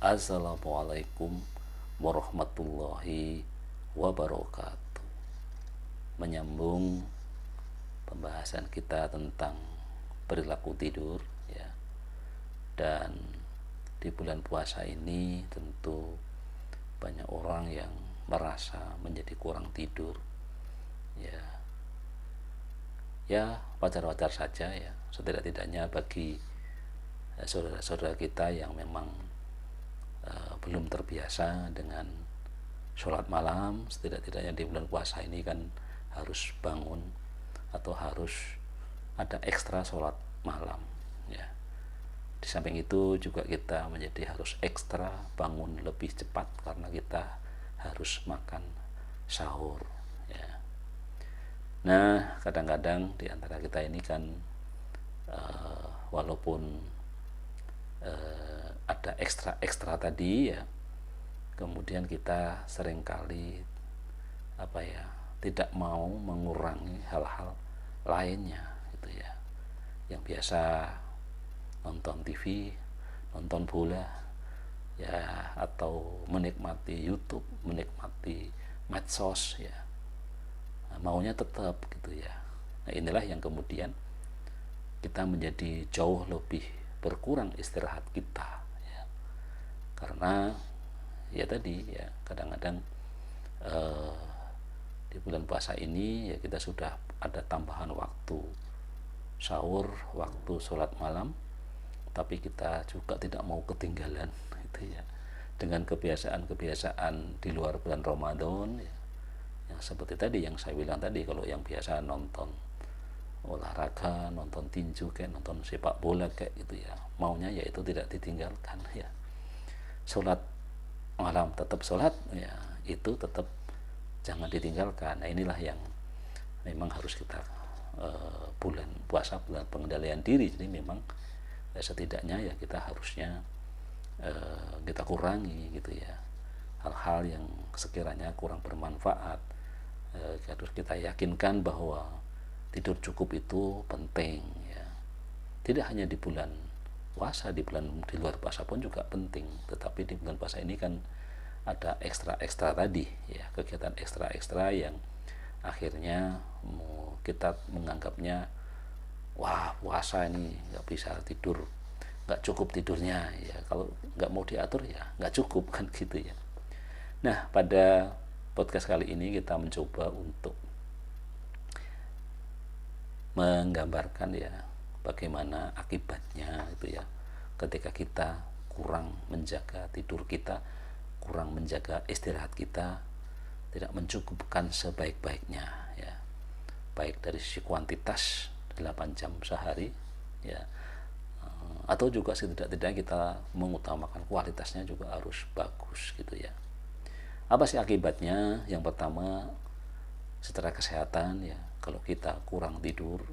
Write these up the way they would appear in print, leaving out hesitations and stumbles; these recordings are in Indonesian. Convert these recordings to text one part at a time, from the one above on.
Assalamualaikum warahmatullahi wabarakatuh. Menyambung pembahasan kita tentang perilaku tidur ya. Dan di bulan puasa ini tentu banyak orang yang merasa menjadi kurang tidur. Ya. Ya, wajar-wajar saja ya. Setidak-tidaknya bagi saudara-saudara kita yang memang belum terbiasa dengan sholat malam, setidak-tidaknya di bulan puasa ini kan harus bangun atau harus ada ekstra sholat malam ya. Di samping itu juga kita menjadi harus ekstra bangun lebih cepat karena kita harus makan sahur ya. Nah, kadang-kadang di antara kita ini kan walaupun ada ekstra tadi ya, kemudian kita seringkali tidak mau mengurangi hal-hal lainnya gitu ya, yang biasa nonton TV, nonton bola ya, atau menikmati YouTube, menikmati medsos ya, maunya tetap gitu ya. Nah, inilah yang kemudian kita menjadi jauh lebih berkurang istirahat kita ya. Karena ya tadi ya, kadang-kadang di bulan puasa ini ya kita sudah ada tambahan waktu sahur, waktu sholat malam, tapi kita juga tidak mau ketinggalan gitu ya, dengan kebiasaan-kebiasaan di luar bulan Ramadan ya. Yang seperti tadi yang saya bilang tadi, kalau yang biasa nonton olahraga, nonton tinju kayak nonton sepak bola kayak gitu ya, maunya ya itu tidak ditinggalkan ya. Sholat malam tetap sholat ya, itu tetap jangan ditinggalkan. Nah, inilah yang memang harus kita bulan puasa, bulan pengendalian diri. Jadi memang ya, setidaknya ya kita harusnya kita kurangi gitu ya, hal-hal yang sekiranya kurang bermanfaat. Harus kita yakinkan bahwa tidur cukup itu penting ya. Tidak hanya di bulan puasa, di luar puasa pun juga penting. Tetapi di bulan puasa ini kan ada ekstra tadi ya, kegiatan ekstra yang akhirnya kita menganggapnya wah, puasa ini nggak bisa tidur, nggak cukup tidurnya ya. Kalau nggak mau diatur ya nggak cukup kan gitu ya. Nah, pada podcast kali ini kita mencoba untuk menggambarkan ya bagaimana akibatnya itu ya, ketika kita kurang menjaga tidur kita, kurang menjaga istirahat kita, tidak mencukupkan sebaik-baiknya ya, baik dari sisi kuantitas 8 jam sehari ya, atau juga setidak-tidaknya kita mengutamakan kualitasnya juga harus bagus gitu ya. Apa sih akibatnya? Yang pertama, secara kesehatan ya, kalau kita kurang tidur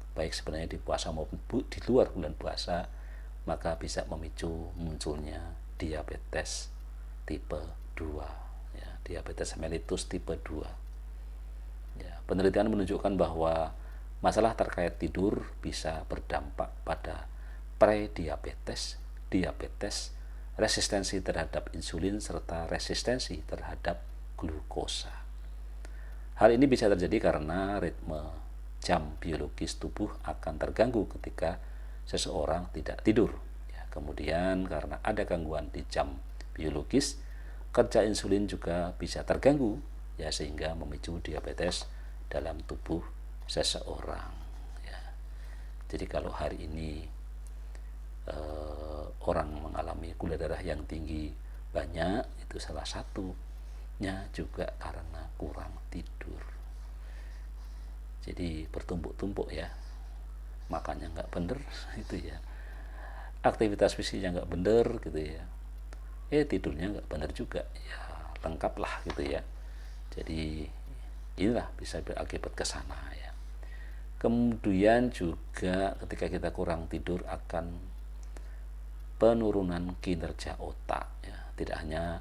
baik sebenarnya di puasa maupun di luar bulan puasa, maka bisa memicu munculnya diabetes tipe 2 ya, diabetes mellitus tipe 2 ya. Penelitian menunjukkan bahwa masalah terkait tidur bisa berdampak pada prediabetes, diabetes, resistensi terhadap insulin, serta resistensi terhadap glukosa. Hal ini bisa terjadi karena ritme jam biologis tubuh akan terganggu ketika seseorang tidak tidur ya. Kemudian karena ada gangguan di jam biologis, kerja insulin juga bisa terganggu ya, sehingga memicu diabetes dalam tubuh seseorang ya. Jadi kalau hari ini orang mengalami gula darah yang tinggi banyak, itu salah satunya juga karena kurang tidur. Jadi bertumpuk-tumpuk ya, makannya nggak bener itu ya, aktivitas fisiknya nggak bener gitu ya, tidurnya nggak bener juga ya, lengkap lah gitu ya. Jadi inilah bisa berakibat ke sana ya. Kemudian juga ketika kita kurang tidur akan penurunan kinerja otak ya. Tidak hanya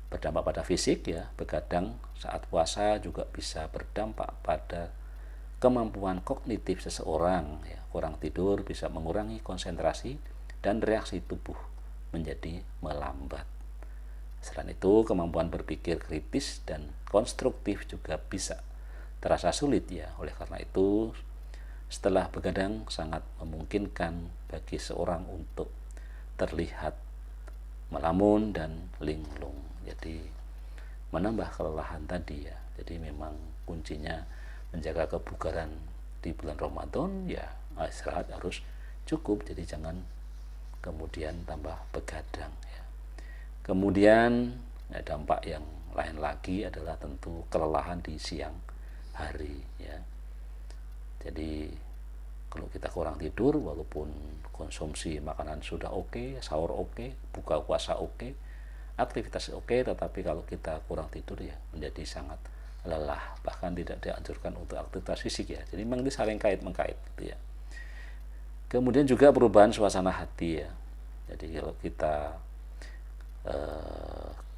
berdampak pada fisik ya, begadang saat puasa juga bisa berdampak pada kemampuan kognitif seseorang ya. Kurang tidur bisa mengurangi konsentrasi dan reaksi tubuh menjadi melambat. Selain itu, kemampuan berpikir kritis dan konstruktif juga bisa terasa sulit ya. Oleh karena itu, setelah begadang sangat memungkinkan bagi seorang untuk terlihat melamun dan linglung. Jadi menambah kelelahan tadi ya. Jadi memang kuncinya menjaga kebugaran di bulan Ramadan ya, istirahat harus cukup. Jadi jangan kemudian tambah begadang ya. Kemudian dampak yang lain lagi adalah tentu kelelahan di siang hari ya. Jadi kalau kita kurang tidur, walaupun konsumsi makanan sudah oke, sahur oke, buka puasa oke, aktivitas oke, tetapi kalau kita kurang tidur ya menjadi sangat lelah, bahkan tidak dianjurkan untuk aktivitas fisik ya. Jadi memang ini saling kait mengkait gitu ya. Kemudian juga perubahan suasana hati ya. Jadi kalau kita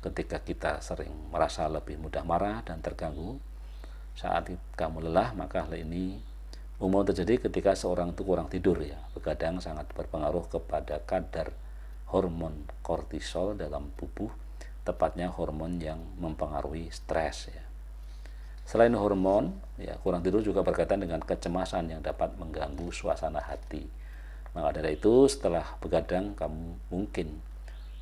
ketika kita sering merasa lebih mudah marah dan terganggu saat kamu lelah, maka hal ini umum terjadi ketika seorang itu kurang tidur ya. Begadang sangat berpengaruh kepada kadar hormon kortisol dalam tubuh, tepatnya hormon yang mempengaruhi stres ya. Selain hormon ya, kurang tidur juga berkaitan dengan kecemasan yang dapat mengganggu suasana hati. Maka dari itu, setelah begadang kamu mungkin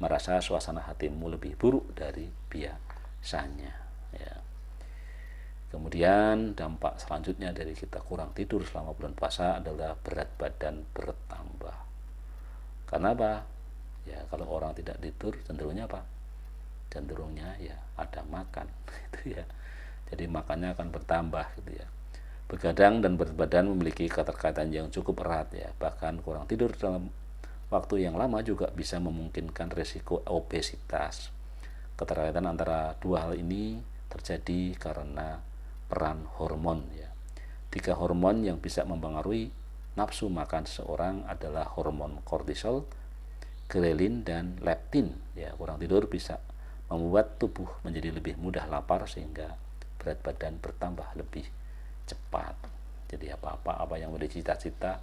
merasa suasana hatimu lebih buruk dari biasanya ya. Kemudian dampak selanjutnya dari kita kurang tidur selama bulan puasa adalah berat badan bertambah. Karena apa? Ya kalau orang tidak tidur cenderungnya apa? Cenderungnya ya ada makan gitu ya. Jadi makannya akan bertambah gitu ya. Begadang dan berat badan memiliki keterkaitan yang cukup erat ya. Bahkan kurang tidur dalam waktu yang lama juga bisa memungkinkan risiko obesitas. Keterkaitan antara dua hal ini terjadi karena peran hormon ya. 3 hormon yang bisa mempengaruhi nafsu makan seseorang adalah hormon kortisol, grelin, dan leptin ya. Kurang tidur bisa membuat tubuh menjadi lebih mudah lapar sehingga berat badan bertambah lebih cepat. Jadi apa yang menjadi cita-cita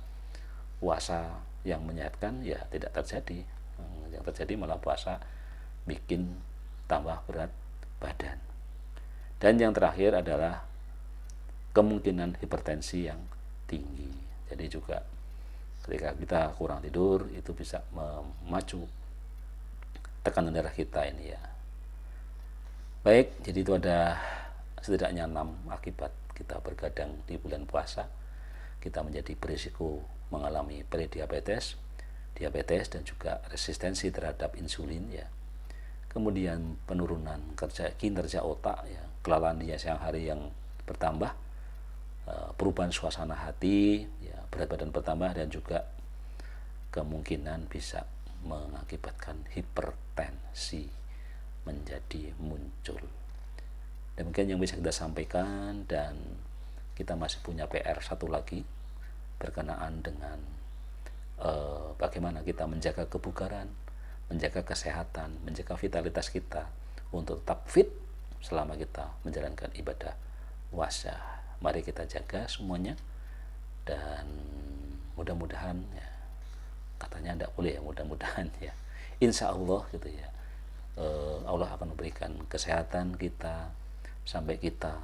puasa yang menyehatkan ya tidak terjadi. Yang terjadi malah puasa bikin tambah berat badan. Dan yang terakhir adalah kemungkinan hipertensi yang tinggi. Jadi juga ketika kita kurang tidur itu bisa memacu tekanan darah kita ini ya. Baik, jadi itu ada setidaknya 6 akibat kita bergadang di bulan puasa. Kita menjadi berisiko mengalami prediabetes, diabetes, dan juga resistensi terhadap insulin ya. Kemudian penurunan kinerja otak ya, kelelahan di siang hari yang bertambah, perubahan suasana hati ya, berat badan bertambah, dan juga kemungkinan bisa mengakibatkan hipertensi menjadi muncul. Demikian yang bisa kita sampaikan, dan kita masih punya PR satu lagi berkenaan dengan bagaimana kita menjaga kebugaran, menjaga kesehatan, menjaga vitalitas kita untuk tetap fit selama kita menjalankan ibadah puasa. Mari kita jaga semuanya, dan mudah-mudahan ya, katanya tidak boleh ya, mudah-mudahan ya, insya Allah gitu ya, Allah akan memberikan kesehatan kita sampai kita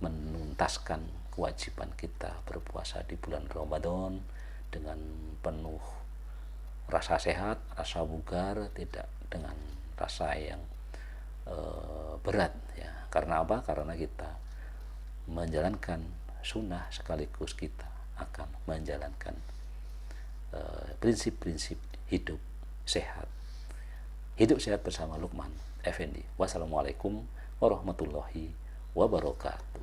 menuntaskan kewajiban kita berpuasa di bulan Ramadan dengan penuh rasa sehat, rasa bugar, tidak dengan rasa yang berat ya. Karena apa? Karena kita menjalankan sunnah sekaligus kita akan menjalankan prinsip-prinsip hidup sehat. Hidup sehat bersama Lukman Effendi. Wassalamualaikum warahmatullahi wabarakatuh.